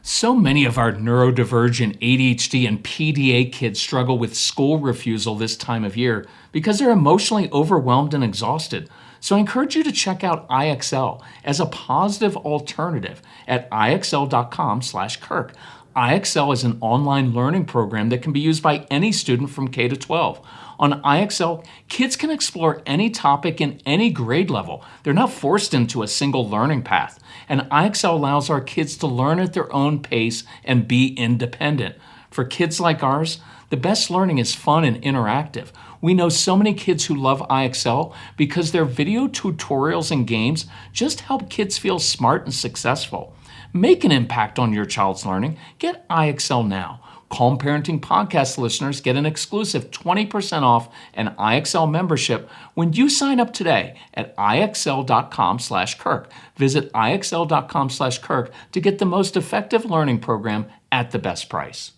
So many of our neurodivergent ADHD and PDA kids struggle with school refusal this time of year because they're emotionally overwhelmed and exhausted. So I encourage you to check out IXL as a positive alternative at IXL.com/Kirk. IXL is an online learning program that can be used by any student from K to 12. On IXL, kids can explore any topic in any grade level. They're not forced into a single learning path. And IXL allows our kids to learn at their own pace and be independent. For kids like ours, the best learning is fun and interactive. We know so many kids who love IXL because their video tutorials and games just help kids feel smart and successful. Make an impact on your child's learning. Get IXL now. Calm Parenting Podcast listeners get an exclusive 20% off an IXL membership when you sign up today at IXL.com/Kirk. Visit IXL.com/Kirk to get the most effective learning program at the best price.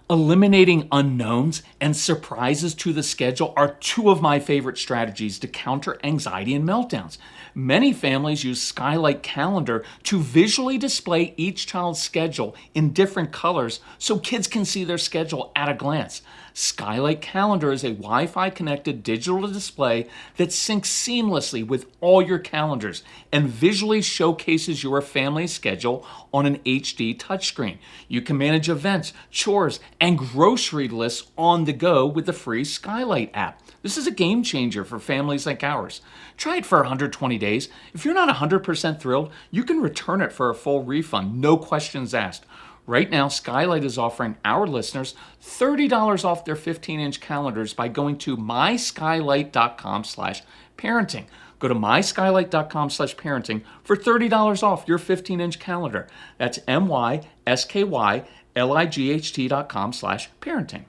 Eliminating unknowns and surprises to the schedule are two of my favorite strategies to counter anxiety and meltdowns. Many families use SKYLIGHT Calendar to visually display each child's schedule in different colors so kids can see their schedule at a glance. SKYLIGHT Calendar is a Wi-Fi connected digital display that syncs seamlessly with all your calendars and visually showcases your family's schedule on an HD touchscreen. You can manage events, chores, and grocery lists on the go with the free SKYLIGHT app. This is a game changer for families like ours. Try it for 120 days. If you're not 100% thrilled, you can return it for a full refund, no questions asked. Right now, SKYLIGHT is offering our listeners $30 off their 15-inch calendars by going to myskylight.com/parenting. Go to myskylight.com/parenting for $30 off your 15-inch calendar. That's myskylight.com/parenting.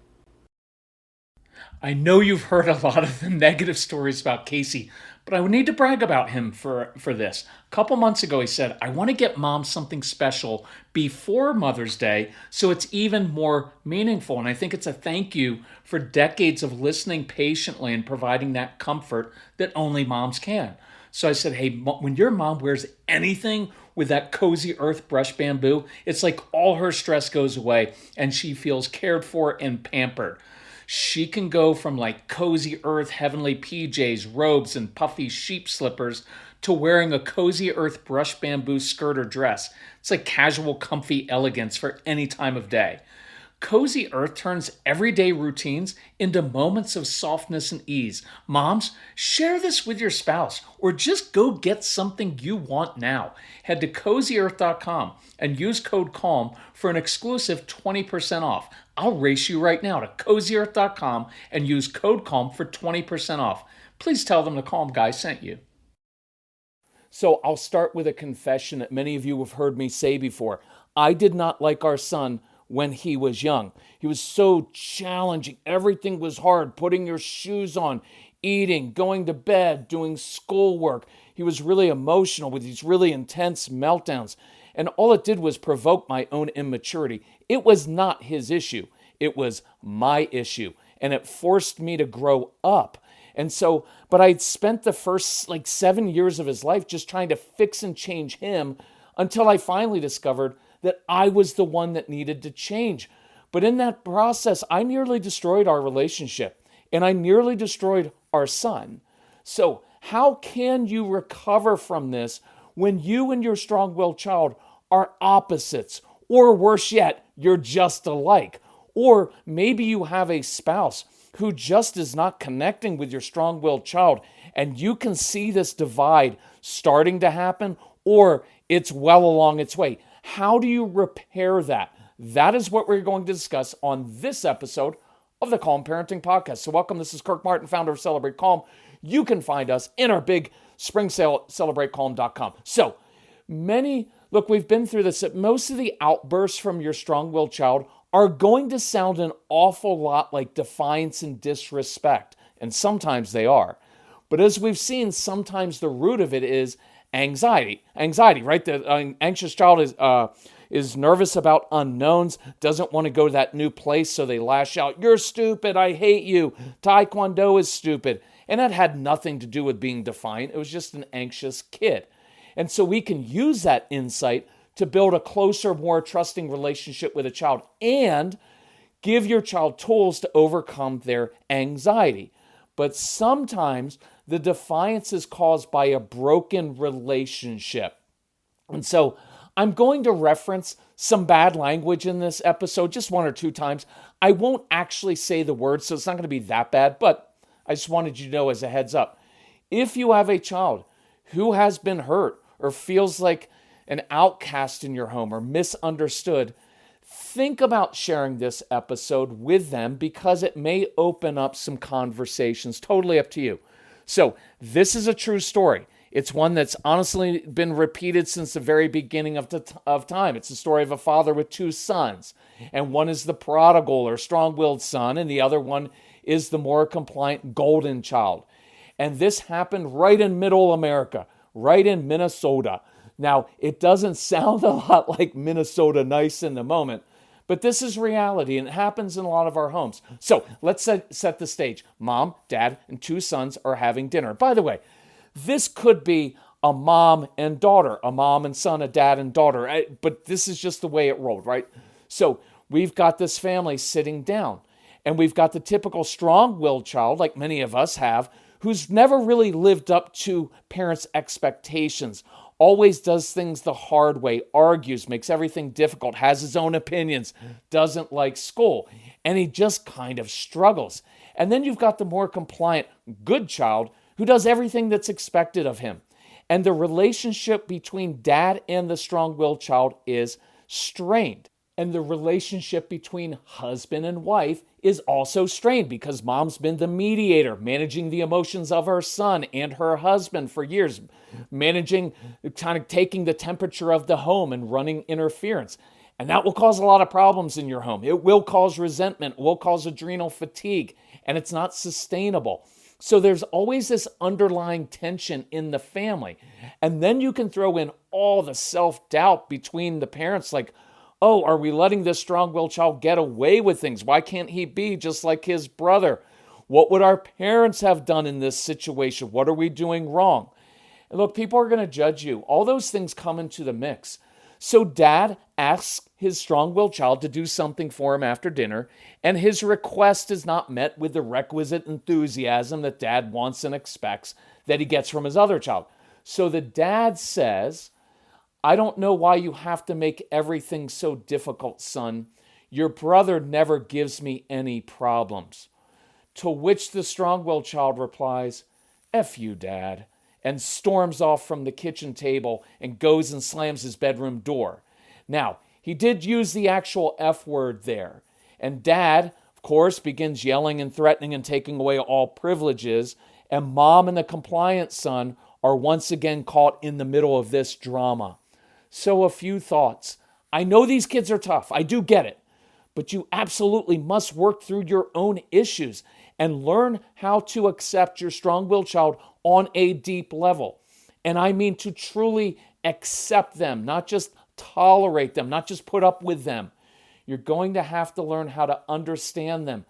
I know you've heard a lot of the negative stories about Casey, but I would need to brag about him for this. A couple months ago, he said, I want to get mom something special before Mother's Day so it's even more meaningful. And I think it's a thank you for decades of listening patiently and providing that comfort that only moms can. So I said, hey, when your mom wears anything with that Cozy Earth brush bamboo, it's like all her stress goes away and she feels cared for and pampered. She can go from like Cozy Earth heavenly PJs, robes, and puffy sheep slippers to wearing a Cozy Earth brush bamboo skirt or dress. It's like casual, comfy elegance for any time of day. Cozy Earth turns everyday routines into moments of softness and ease. Moms, share this with your spouse or just go get something you want now. Head to CozyEarth.com and use code CALM for an exclusive 20% off. I'll race you right now to CozyEarth.com and use code CALM for 20% off. Please tell them the Calm Guy sent you. So I'll start with a confession that many of you have heard me say before. I did not like our son when he was young. He was so challenging. Everything was hard. Putting your shoes on, eating, going to bed, doing schoolwork. He was really emotional with these really intense meltdowns. And all it did was provoke my own immaturity. It was not his issue. It was my issue. And it forced me to grow up. And so, but I'd spent the first 7 years of his life just trying to fix and change him until I finally discovered that I was the one that needed to change. But in that process, I nearly destroyed our relationship and I nearly destroyed our son. So how can you recover from this when you and your strong-willed child are opposites? Or worse yet, you're just alike. Or maybe you have a spouse who just is not connecting with your strong-willed child and you can see this divide starting to happen or it's well along its way. How do you repair that? That is what we're going to discuss on this episode of the Calm Parenting Podcast. So welcome, this is Kirk Martin, founder of Celebrate Calm. You can find us in our big spring sale, CelebrateCalm.com. So look, we've been through this. Most of the outbursts from your strong-willed child are going to sound an awful lot like defiance and disrespect. And sometimes they are. But as we've seen, sometimes the root of it is anxiety, right? The anxious child is nervous about unknowns, doesn't want to go to that new place, so they lash out, "You're stupid, I hate you, Taekwondo is stupid." And that had nothing to do with being defiant. It was just an anxious kid. And so we can use that insight to build a closer, more trusting relationship with a child, and give your child tools to overcome their anxiety. But sometimes the defiance is caused by a broken relationship. And so I'm going to reference some bad language in this episode, just one or two times. I won't actually say the words, so it's not going to be that bad, but I just wanted you to know as a heads up. If you have a child who has been hurt or feels like an outcast in your home or misunderstood, think about sharing this episode with them because it may open up some conversations. Totally up to you. So this is a true story. It's one that's honestly been repeated since the very beginning of time. It's the story of a father with two sons, and one is the prodigal or strong-willed son, and the other one is the more compliant golden child. And this happened right in middle America, right in Minnesota. Now, it doesn't sound a lot like Minnesota nice in the moment, but this is reality, and it happens in a lot of our homes. So let's set the stage. Mom, dad, and two sons are having dinner. By the way, this could be a mom and daughter, a mom and son, a dad and daughter, but this is just the way it rolled, right? So we've got this family sitting down, and we've got the typical strong-willed child, like many of us have, who's never really lived up to parents' expectations, always does things the hard way, argues, makes everything difficult, has his own opinions, doesn't like school, and he just kind of struggles. And then you've got the more compliant, good child who does everything that's expected of him. And the relationship between dad and the strong-willed child is strained. And the relationship between husband and wife is also strained because mom's been the mediator, managing the emotions of her son and her husband for years, managing, kind of taking the temperature of the home and running interference. And that will cause a lot of problems in your home. It will cause resentment, it will cause adrenal fatigue, and it's not sustainable. So there's always this underlying tension in the family. And then you can throw in all the self-doubt between the parents, like, oh, are we letting this strong-willed child get away with things? Why can't he be just like his brother? What would our parents have done in this situation? What are we doing wrong? And look, people are going to judge you. All those things come into the mix. So dad asks his strong-willed child to do something for him after dinner, and his request is not met with the requisite enthusiasm that dad wants and expects that he gets from his other child. So the dad says, I don't know why you have to make everything so difficult, son. Your brother never gives me any problems. To which the strong-willed child replies, F you, Dad, and storms off from the kitchen table and goes and slams his bedroom door. Now, he did use the actual F word there. And Dad, of course, begins yelling and threatening and taking away all privileges. And Mom and the compliant son are once again caught in the middle of this drama. So a few thoughts. I know these kids are tough. I do get it. But you absolutely must work through your own issues and learn how to accept your strong-willed child on a deep level. And I mean to truly accept them, not just tolerate them, not just put up with them. You're going to have to learn how to understand them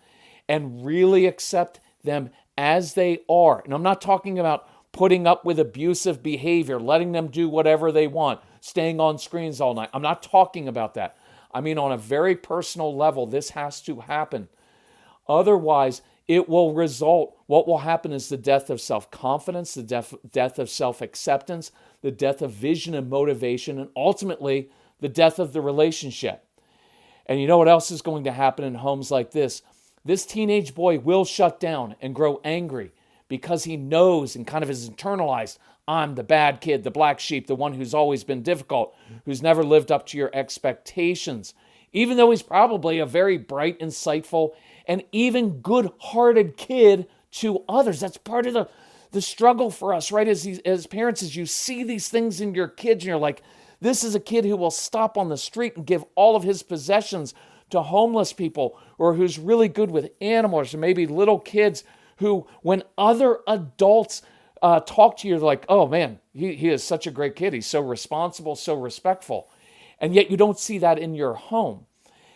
and really accept them as they are. And I'm not talking about putting up with abusive behavior, letting them do whatever they want, staying on screens all night. I'm not talking about that. I mean, on a very personal level, this has to happen. Otherwise, it will result, what will happen is the death of self-confidence, the death of self-acceptance, the death of vision and motivation, and ultimately, the death of the relationship. And you know what else is going to happen in homes like this? This teenage boy will shut down and grow angry because he knows and kind of is internalized, I'm the bad kid, the black sheep, the one who's always been difficult, who's never lived up to your expectations. Even though he's probably a very bright, insightful, and even good-hearted kid to others. That's part of the struggle for us, right? As parents, as you see these things in your kids, and you're like, this is a kid who will stop on the street and give all of his possessions to homeless people, or who's really good with animals, or maybe little kids who, when other adults talk to you, like, oh man, he is such a great kid. He's so responsible, so respectful. And yet you don't see that in your home.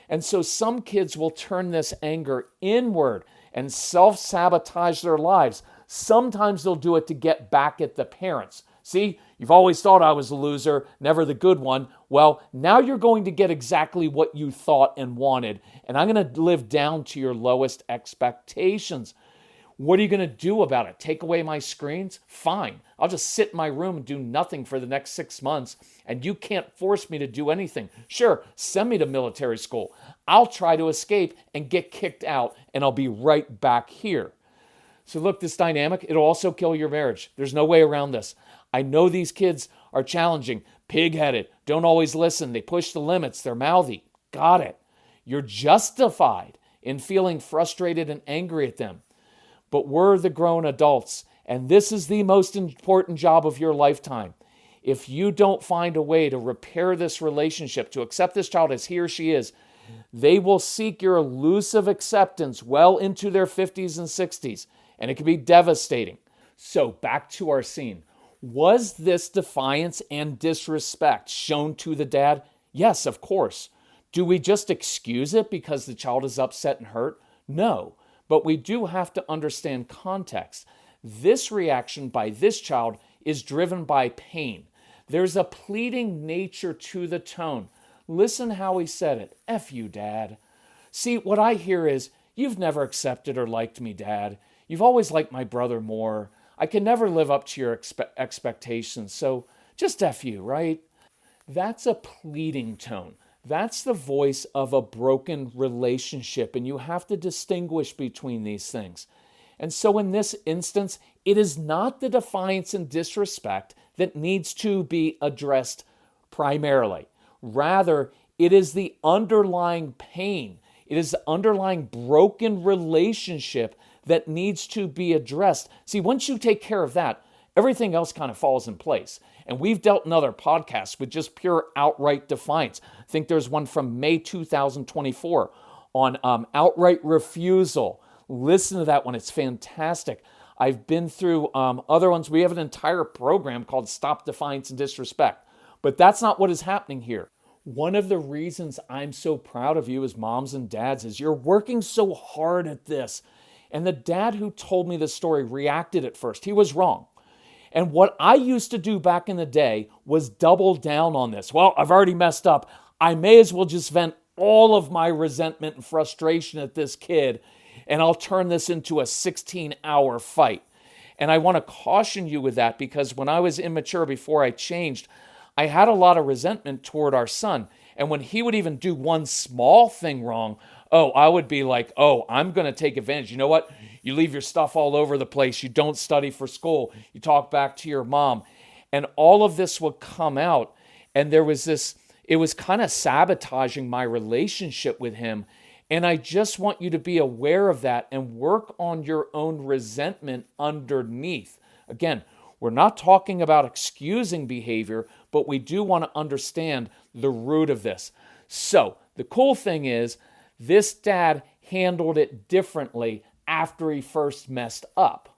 And so some kids will turn this anger inward and self-sabotage their lives. Sometimes they'll do it to get back at the parents. See, You've always thought I was a loser, never the good one. Well, now you're going to get exactly what you thought and wanted, and I'm going to live down to your lowest expectations. What are you going to do about it? Take away my screens? Fine. I'll just sit in my room and do nothing for the next 6 months, and you can't force me to do anything. Sure, send me to military school. I'll try to escape and get kicked out, and I'll be right back here. So look, this dynamic, it'll also kill your marriage. There's no way around this. I know these kids are challenging, pig-headed, don't always listen, they push the limits, they're mouthy. Got it. You're justified in feeling frustrated and angry at them. But we're the grown adults, and this is the most important job of your lifetime. If you don't find a way to repair this relationship, to accept this child as he or she is, they will seek your elusive acceptance well into their 50s and 60s, and it can be devastating. So back to our scene. Was this defiance and disrespect shown to the dad? Yes, of course. Do we just excuse it because the child is upset and hurt? No. But we do have to understand context. This reaction by this child is driven by pain. There's a pleading nature to the tone. Listen how he said it. F you, Dad. See, what I hear is, you've never accepted or liked me, Dad. You've always liked my brother more. I can never live up to your expectations, so just F you, right? That's a pleading tone. That's the voice of a broken relationship, and you have to distinguish between these things. And so in this instance, it is not the defiance and disrespect that needs to be addressed primarily. Rather, it is the underlying pain. It is the underlying broken relationship that needs to be addressed. See, once you take care of that, everything else kind of falls in place. And we've dealt in other podcasts with just pure outright defiance. I think there's one from May 2024 on outright refusal. Listen to that one. It's fantastic. I've been through other ones. We have an entire program called Stop Defiance and Disrespect. But that's not what is happening here. One of the reasons I'm so proud of you as moms and dads is you're working so hard at this. And the dad who told me this story reacted at first. He was wrong. And what I used to do back in the day was double down on this. Well, I've already messed up. I may as well just vent all of my resentment and frustration at this kid, and I'll turn this into a 16-hour fight. And I want to caution you with that because when I was immature before I changed, I had a lot of resentment toward our son. And when he would even do one small thing wrong, I would be like, I'm going to take advantage. You know what? You leave your stuff all over the place. You don't study for school. You talk back to your mom. And all of this would come out. And there was this, it was kind of sabotaging my relationship with him. And I just want you to be aware of that and work on your own resentment underneath. Again, we're not talking about excusing behavior, but we do want to understand the root of this. So the cool thing is, this dad handled it differently after he first messed up.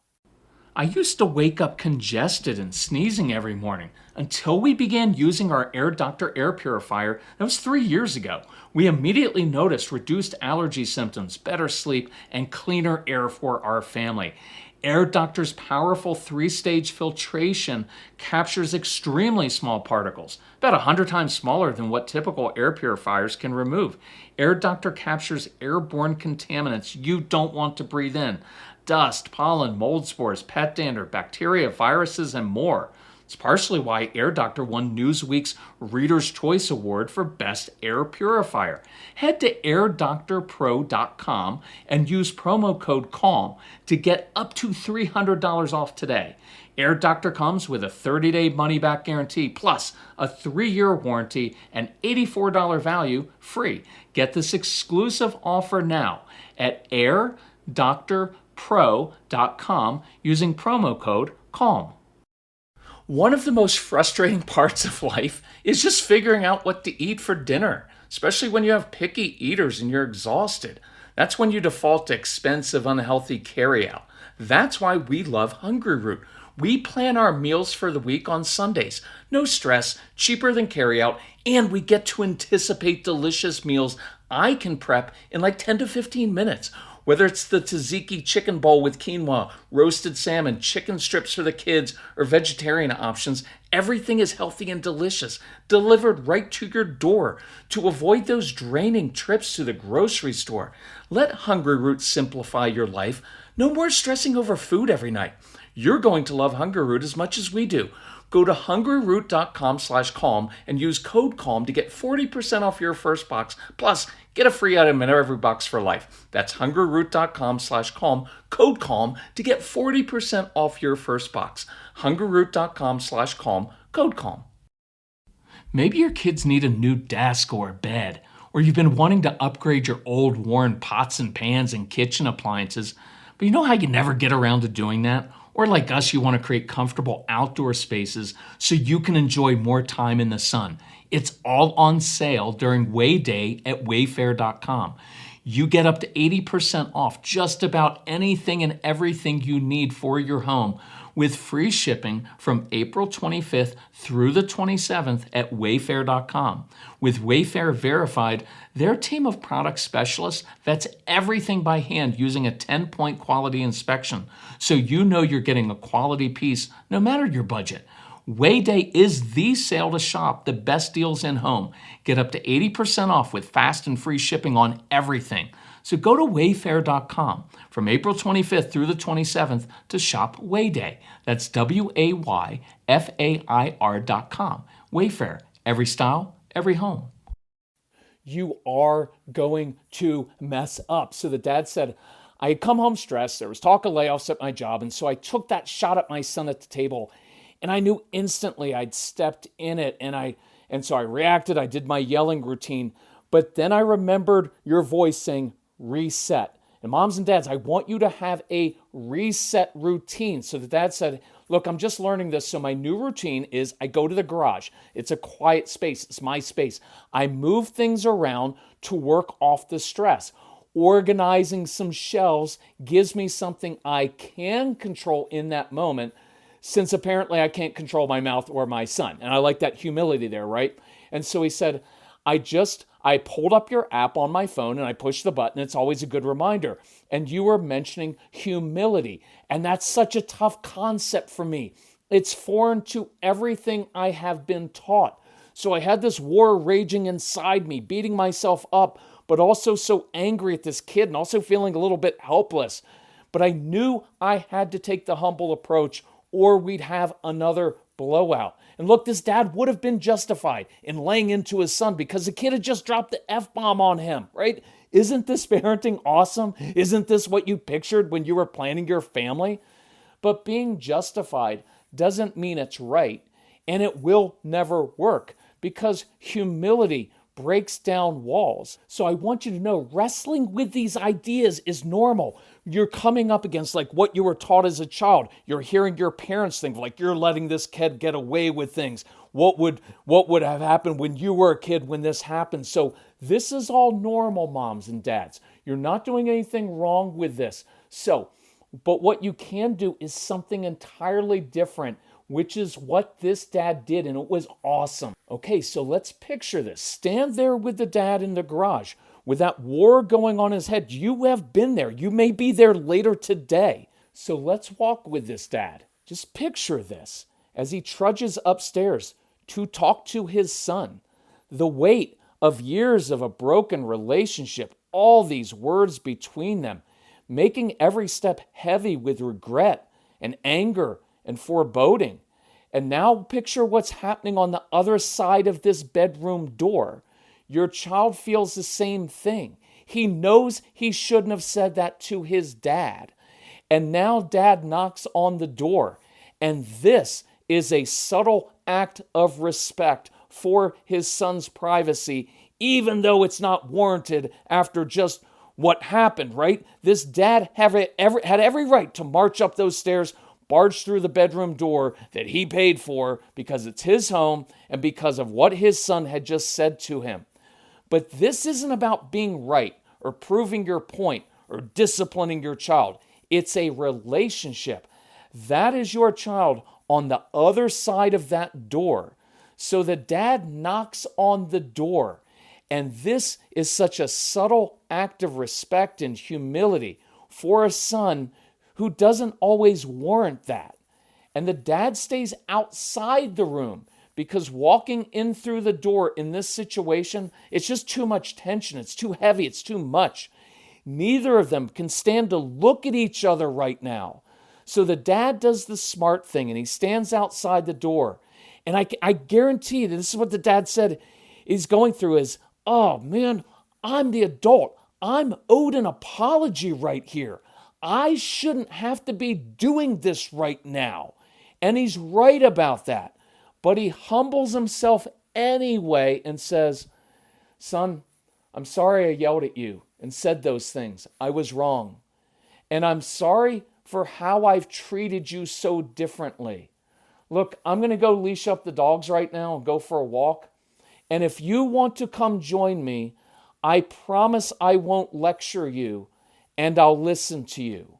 I used to wake up congested and sneezing every morning until we began using our Air Doctor air purifier. That was 3 years ago. We immediately noticed reduced allergy symptoms, better sleep, and cleaner air for our family. Air Doctor's powerful 3-stage filtration captures extremely small particles, about 100 times smaller than what typical air purifiers can remove. Air Doctor captures airborne contaminants you don't want to breathe in: dust, pollen, mold spores, pet dander, bacteria, viruses, and more. It's partially why Air Doctor won Newsweek's Reader's Choice Award for Best Air Purifier. Head to airdoctorpro.com and use promo code CALM to get up to $300 off today. Air Doctor comes with a 30-day money-back guarantee, plus a 3-year warranty and $84 value free. Get this exclusive offer now at airdoctorpro.com using promo code CALM. One of the most frustrating parts of life is just figuring out what to eat for dinner, especially when you have picky eaters and you're exhausted. That's when you default to expensive, unhealthy carryout. That's why we love HUNGRYROOT. We plan our meals for the week on Sundays. No stress, cheaper than carryout, and we get to anticipate delicious meals I can prep in like 10 to 15 minutes. Whether it's the tzatziki chicken bowl with quinoa, roasted salmon, chicken strips for the kids, or vegetarian options, everything is healthy and delicious, delivered right to your door to avoid those draining trips to the grocery store. Let Hungry Root simplify your life. No more stressing over food every night. You're going to love Hungry Root as much as we do. Go to hungryroot.com/calm and use code CALM to get 40% off your first box. Plus, get a free item in every box for life. That's hungryroot.com/calm, code CALM to get 40% off your first box. hungryroot.com/calm, code CALM. Maybe your kids need a new desk or a bed, or you've been wanting to upgrade your old worn pots and pans and kitchen appliances, but you know how you never get around to doing that? Or like us, you want to create comfortable outdoor spaces so you can enjoy more time in the sun. It's all on sale during Way Day at WAYFAIR.com. You get up to 80% off just about anything and everything you need for your home with free shipping from April 25th through the 27th at WAYFAIR.com. With WAYFAIR Verified, their team of product specialists vets everything by hand using a 10-point quality inspection, so you know you're getting a quality piece no matter your budget. Way Day is the sale to shop, the best deals in home. Get up to 80% off with fast and free shipping on everything. So go to wayfair.com from April 25th through the 27th to shop Way Day. That's WAYFAIR.com. Wayfair, every style, every home. You are going to mess up. So the dad said, I had come home stressed. There was talk of layoffs at my job. And so I took that shot at my son at the table. And I knew instantly I'd stepped in it. And so I reacted. I did my yelling routine. But then I remembered your voice saying, reset. And moms and dads, I want you to have a reset routine. So the dad said, look, I'm just learning this. So my new routine is I go to the garage. It's a quiet space. It's my space. I move things around to work off the stress. Organizing some shelves gives me something I can control in that moment, since apparently I can't control my mouth or my son. And I like that humility there, right? And so he said, I pulled up your app on my phone and I pushed the button. It's always a good reminder. And you were mentioning humility. And that's such a tough concept for me. It's foreign to everything I have been taught. So I had this war raging inside me, beating myself up, but also so angry at this kid and also feeling a little bit helpless. But I knew I had to take the humble approach or we'd have another blowout. And look, this dad would have been justified in laying into his son because the kid had just dropped the F-bomb on him, right? Isn't this parenting awesome? Isn't this what you pictured when you were planning your family? But being justified doesn't mean it's right, and it will never work because humility breaks down walls. So I want you to know wrestling with these ideas is normal. You're coming up against like what you were taught as a child. You're hearing your parents think like you're letting this kid get away with things. What would have happened when you were a kid when this happened? So this is all normal, moms and dads. You're not doing anything wrong with this. But what you can do is something entirely different, which is what this dad did, and it was awesome. Okay, so let's picture this. Stand there with the dad in the garage with that war going on in his head. You have been there. You may be there later today. So let's walk with this dad. Just picture this as he trudges upstairs to talk to his son. The weight of years of a broken relationship, all these words between them, making every step heavy with regret and anger and foreboding. And now picture what's happening on the other side of this bedroom door. Your child feels the same thing. He knows he shouldn't have said that to his dad. And now dad knocks on the door. And this is a subtle act of respect for his son's privacy, even though it's not warranted after just what happened, right? This dad had every right to march up those stairs, barge through the bedroom door that he paid for because it's his home and because of what his son had just said to him. But this isn't about being right or proving your point or disciplining your child. It's a relationship. That is your child on the other side of that door. So the dad knocks on the door. And this is such a subtle act of respect and humility for a son who doesn't always warrant that. And the dad stays outside the room because walking in through the door in this situation, it's just too much tension. It's too heavy. It's too much. Neither of them can stand to look at each other right now. So the dad does the smart thing and he stands outside the door. And I guarantee that this is what the dad said he's going through is, oh man, I'm the adult. I'm owed an apology right here. I shouldn't have to be doing this right now. And he's right about that. But he humbles himself anyway and says, son, I'm sorry I yelled at you and said those things. I was wrong. And I'm sorry for how I've treated you so differently. Look, I'm going to go leash up the dogs right now and go for a walk. And if you want to come join me, I promise I won't lecture you and I'll listen to you.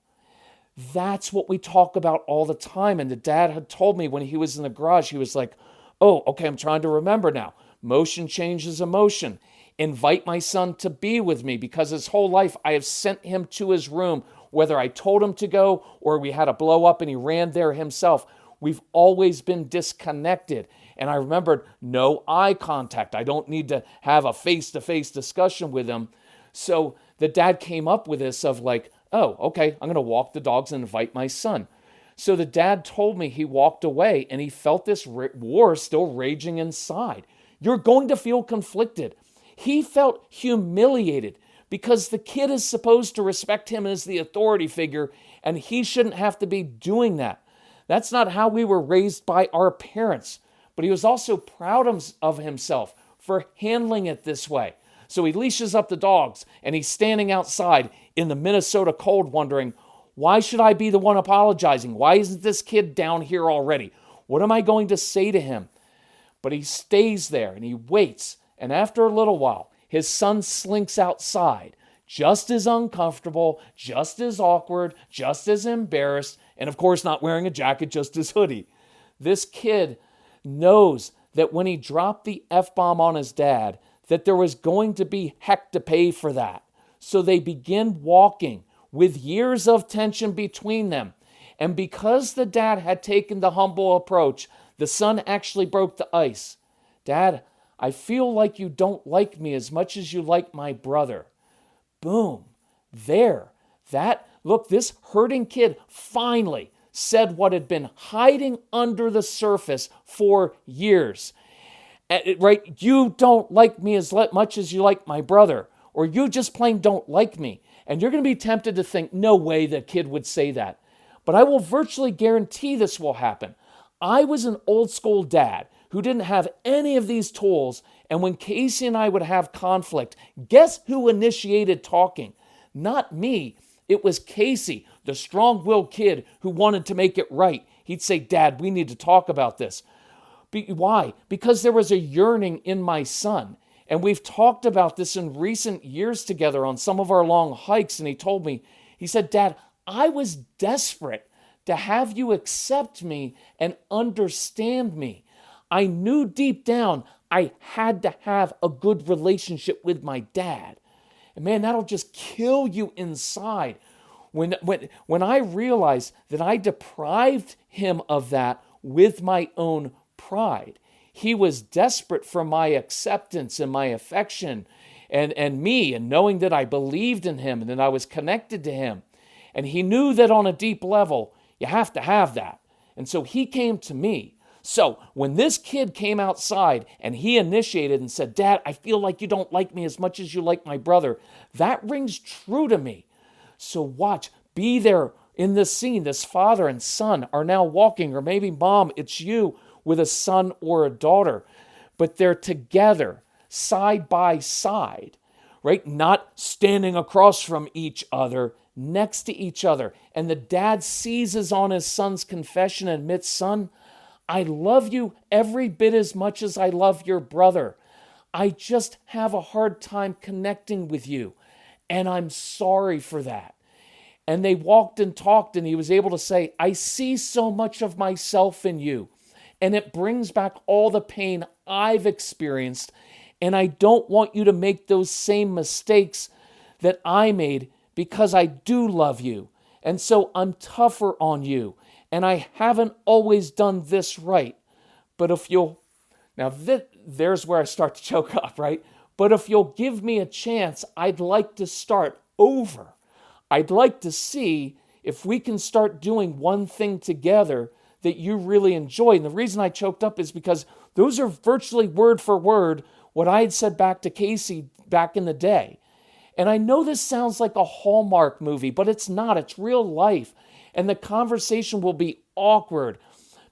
That's what we talk about all the time. And the dad had told me when he was in the garage, he was like, oh, okay, I'm trying to remember now. Motion changes emotion. Invite my son to be with me because his whole life I have sent him to his room, whether I told him to go or we had a blow up and he ran there himself. We've always been disconnected. And I remembered no eye contact. I don't need to have a face-to-face discussion with him. So the dad came up with this of like, oh, okay, I'm going to walk the dogs and invite my son. So the dad told me he walked away and he felt this war still raging inside. You're going to feel conflicted. He felt humiliated because the kid is supposed to respect him as the authority figure and he shouldn't have to be doing that. That's not how we were raised by our parents. But he was also proud of himself for handling it this way. So he leashes up the dogs and he's standing outside in the Minnesota cold wondering, why should I be the one apologizing? Why isn't this kid down here already? What am I going to say to him? But he stays there and he waits. And after a little while, his son slinks outside, just as uncomfortable, just as awkward, just as embarrassed, and of course not wearing a jacket, just his hoodie. This kid knows that when he dropped the F-bomb on his dad, that there was going to be heck to pay for that. So they begin walking with years of tension between them. And because the dad had taken the humble approach, the son actually broke the ice. Dad, I feel like you don't like me as much as you like my brother. Boom. There. Look, this hurting kid finally said what had been hiding under the surface for years. Right? You don't like me as much as you like my brother, or you just plain don't like me. And you're going to be tempted to think, no way the kid would say that. But I will virtually guarantee this will happen. I was an old school dad who didn't have any of these tools. And when Casey and I would have conflict, guess who initiated talking? Not me. It was Casey, the strong-willed kid who wanted to make it right. He'd say, Dad, we need to talk about this. Why? Because there was a yearning in my son. And we've talked about this in recent years together on some of our long hikes. And he told me, he said, Dad, I was desperate to have you accept me and understand me. I knew deep down I had to have a good relationship with my dad. And man, that'll just kill you inside. When I realized that I deprived him of that with my own pride. He was desperate for my acceptance and my affection and me, and knowing that I believed in him and that I was connected to him. And he knew that on a deep level, you have to have that. And so he came to me. So when this kid came outside and he initiated and said, Dad, I feel like you don't like me as much as you like my brother, that rings true to me. So watch, be there in this scene. This father and son are now walking, or maybe mom, it's you with a son or a daughter, but they're together side by side, right? Not standing across from each other, next to each other. And the dad seizes on his son's confession and admits, son, I love you every bit as much as I love your brother. I just have a hard time connecting with you, and I'm sorry for that. And they walked and talked, and he was able to say, I see so much of myself in you, and it brings back all the pain I've experienced, And I don't want you to make those same mistakes that I made because I do love you. And so I'm tougher on you. And I haven't always done this right. But if you'll, now there's where I start to choke up, right? But if you'll give me a chance, I'd like to start over. I'd like to see if we can start doing one thing together that you really enjoy. And the reason I choked up is because those are virtually word for word what I had said back to Casey back in the day. And I know this sounds like a Hallmark movie, but it's not. It's real life. And the conversation will be awkward.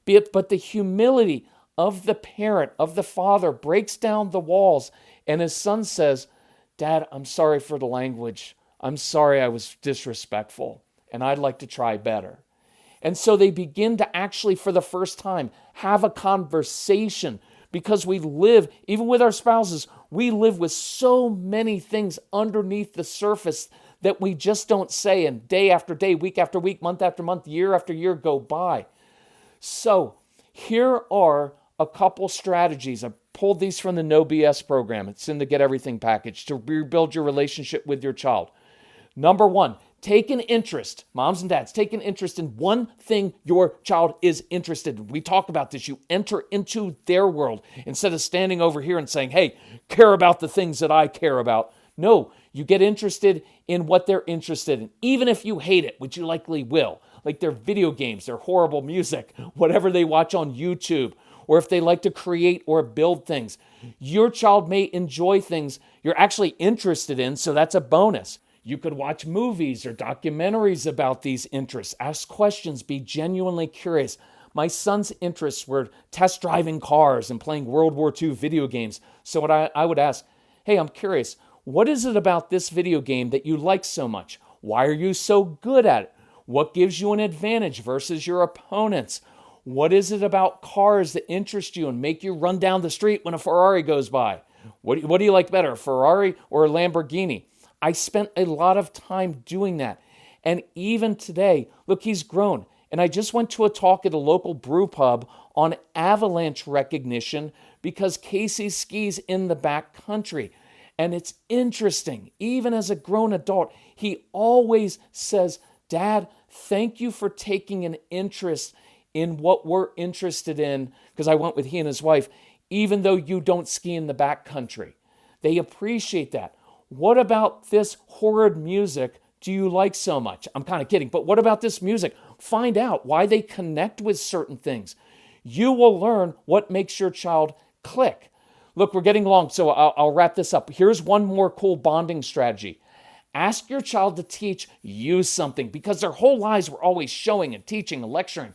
But the humility of the parent, of the father, breaks down the walls. And his son says, Dad, I'm sorry for the language. I'm sorry I was disrespectful. And I'd like to try better. And so they begin to actually, for the first time, have a conversation, because we live, even with our spouses, we live with so many things underneath the surface that we just don't say, and day after day, week after week, month after month, year after year go by. So here are a couple strategies. I pulled these from the No BS program. It's in the Get Everything package to rebuild your relationship with your child. Number one, take an interest. Moms and dads, take an interest in one thing your child is interested in. We talk about this. You enter into their world instead of standing over here and saying, hey, care about the things that I care about. No, you get interested in what they're interested in, even if you hate it, which you likely will, like their video games, their horrible music, whatever they watch on YouTube, or if they like to create or build things. Your child may enjoy things you're actually interested in, so that's a bonus. You could watch movies or documentaries about these interests. Ask questions. Be genuinely curious. My son's interests were test driving cars and playing World War II video games. So what I would ask, hey, I'm curious, what is it about this video game that you like so much? Why are you so good at it? What gives you an advantage versus your opponents? What is it about cars that interest you and make you run down the street when a Ferrari goes by? What do you like better, a Ferrari or a Lamborghini? I spent a lot of time doing that. And even today, look, he's grown. And I just went to a talk at a local brew pub on avalanche recognition because Casey skis in the back country. And it's interesting, even as a grown adult, he always says, Dad, thank you for taking an interest in what we're interested in, because I went with he and his wife, even though you don't ski in the back country. They appreciate that. What about this horrid music do you like so much? I'm kind of kidding, but what about this music? Find out why they connect with certain things. You will learn what makes your child click. Look, we're getting long, so I'll wrap this up. Here's one more cool bonding strategy. Ask your child to teach you something, because their whole lives were always showing and teaching and lecturing.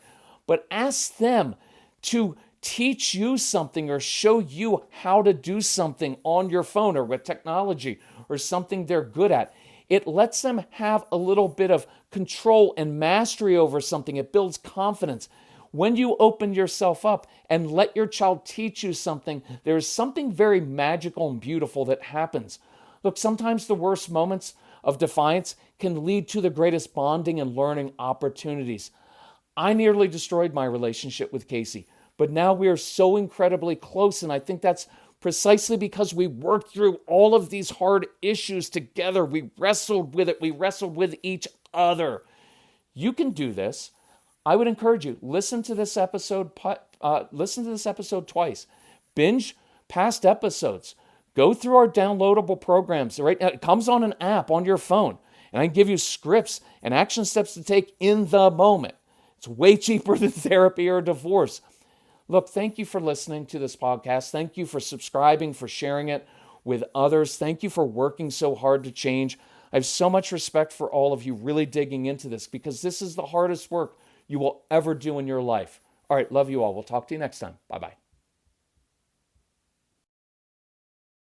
But ask them to teach you something or show you how to do something on your phone or with technology or something they're good at. It lets them have a little bit of control and mastery over something. It builds confidence. When you open yourself up and let your child teach you something, there's something very magical and beautiful that happens. Look, sometimes the worst moments of defiance can lead to the greatest bonding and learning opportunities. I nearly destroyed my relationship with Casey, but now we are so incredibly close, and I think that's precisely because we worked through all of these hard issues together. We wrestled with it. We wrestled with each other. You can do this. I would encourage you, listen to this episode twice. Binge past episodes. Go through our downloadable programs. Right now, it comes on an app on your phone, and I can give you scripts and action steps to take in the moment. It's way cheaper than therapy or divorce. Look, thank you for listening to this podcast. Thank you for subscribing, for sharing it with others. Thank you for working so hard to change. I have so much respect for all of you really digging into this, because this is the hardest work you will ever do in your life. All right, love you all. We'll talk to you next time. Bye-bye.